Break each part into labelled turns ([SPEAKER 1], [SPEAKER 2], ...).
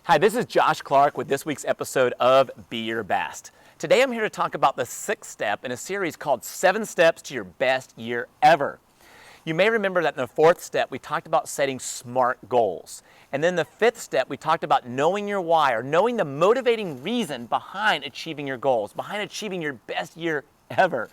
[SPEAKER 1] Hi, this is Josh Clark with this week's episode of Be Your Best. Today I'm here to talk about the sixth step in a series called 7 Steps to Your Best Year Ever. You may remember that in the fourth step we talked about setting SMART goals. And then the fifth step we talked about knowing your why, or knowing the motivating reason behind achieving your goals, behind achieving your best year ever.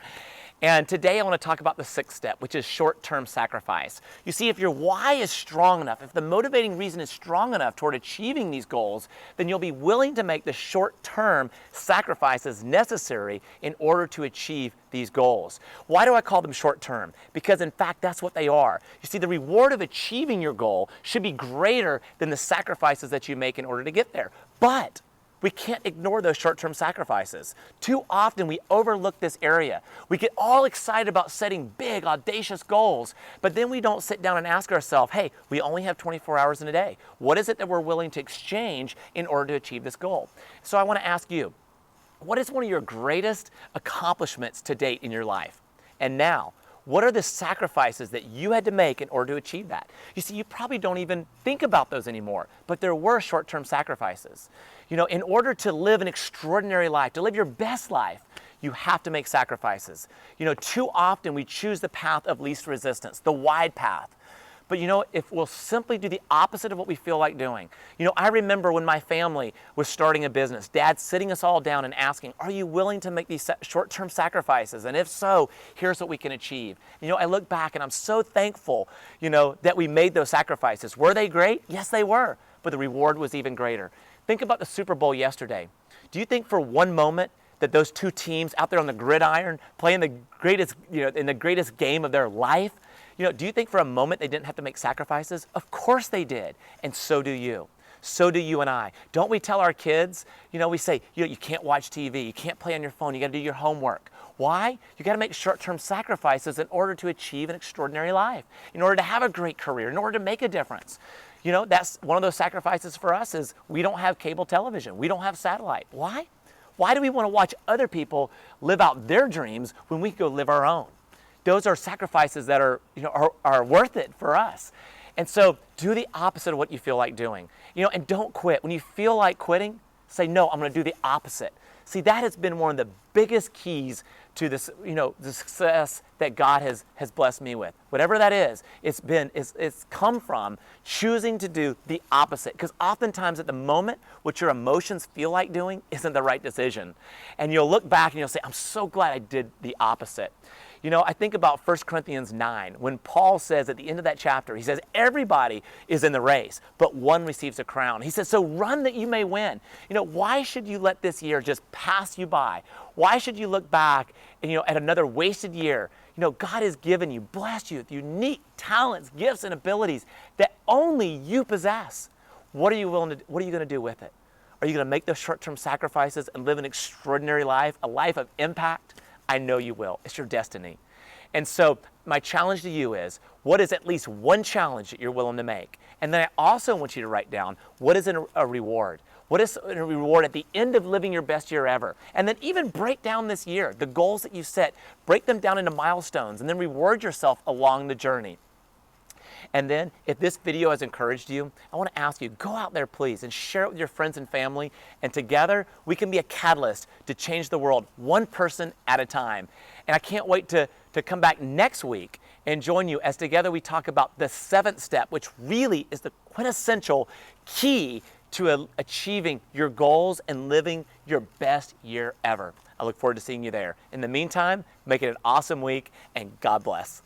[SPEAKER 1] And today I want to talk about the sixth step, which is short-term sacrifice. You see, if your why is strong enough, if the motivating reason is strong enough toward achieving these goals, then you'll be willing to make the short-term sacrifices necessary in order to achieve these goals. Why do I call them short-term? Because in fact, that's what they are. You see, the reward of achieving your goal should be greater than the sacrifices that you make in order to get there. But we can't ignore those short-term sacrifices. Too often we overlook this area. We get all excited about setting big, audacious goals, but then we don't sit down and ask ourselves, hey, we only have 24 hours in a day. What is it that we're willing to exchange in order to achieve this goal? So I want to ask you, what is one of your greatest accomplishments to date in your life? And now, what are the sacrifices that you had to make in order to achieve that? You see, you probably don't even think about those anymore, but there were short-term sacrifices. You know, in order to live an extraordinary life, to live your best life, you have to make sacrifices. You know, too often we choose the path of least resistance, the wide path. But you know, if we'll simply do the opposite of what we feel like doing. You know, I remember when my family was starting a business, Dad sitting us all down and asking, are you willing to make these short-term sacrifices? And if so, here's what we can achieve. You know, I look back and I'm so thankful, you know, that we made those sacrifices. Were they great? Yes, they were. But the reward was even greater. Think about the Super Bowl yesterday. Do you think for one moment that those two teams out there on the gridiron playing the greatest, you know, in the greatest game of their life, you know, do you think for a moment they didn't have to make sacrifices? Of course they did, and so do you. So do you and I. Don't we tell our kids, you know, we say, you can't watch TV, you can't play on your phone, you gotta do your homework. Why? You gotta make short-term sacrifices in order to achieve an extraordinary life, in order to have a great career, in order to make a difference. You know, that's one of those sacrifices for us is we don't have cable television, we don't have satellite. Why? Why do we wanna watch other people live out their dreams when we can go live our own? Those are sacrifices that are, you know, are worth it for us. And so do the opposite of what you feel like doing. You know, and don't quit. When you feel like quitting, say, no, I'm going to do the opposite. See, that has been one of the biggest keys to this, you know, the success that God has blessed me with. Whatever that is, it's come from choosing to do the opposite. Because oftentimes at the moment, what your emotions feel like doing isn't the right decision. And you'll look back and you'll say, I'm so glad I did the opposite. You know, I think about 1 Corinthians 9, when Paul says at the end of that chapter, he says, everybody is in the race, but one receives a crown. He says, so run that you may win. You know, why should you let this year just pass you by? Why should you look back and, you know, at another wasted year? You know, God has given you, blessed you with unique talents, gifts, and abilities that only you possess. What are you going to do with it? Are you going to make those short-term sacrifices and live an extraordinary life, a life of impact? I know you will. It's your destiny. And so my challenge to you is, what is at least one challenge that you're willing to make? And then I also want you to write down, what is a reward? What is a reward at the end of living your best year ever? And then even break down this year, the goals that you set, break them down into milestones, and then reward yourself along the journey. And then, if this video has encouraged you, I want to ask you, go out there, please, and share it with your friends and family. And together, we can be a catalyst to change the world, one person at a time. And I can't wait to come back next week and join you as together we talk about the 7th step, which really is the quintessential key to achieving your goals and living your best year ever. I look forward to seeing you there. In the meantime, make it an awesome week, and God bless.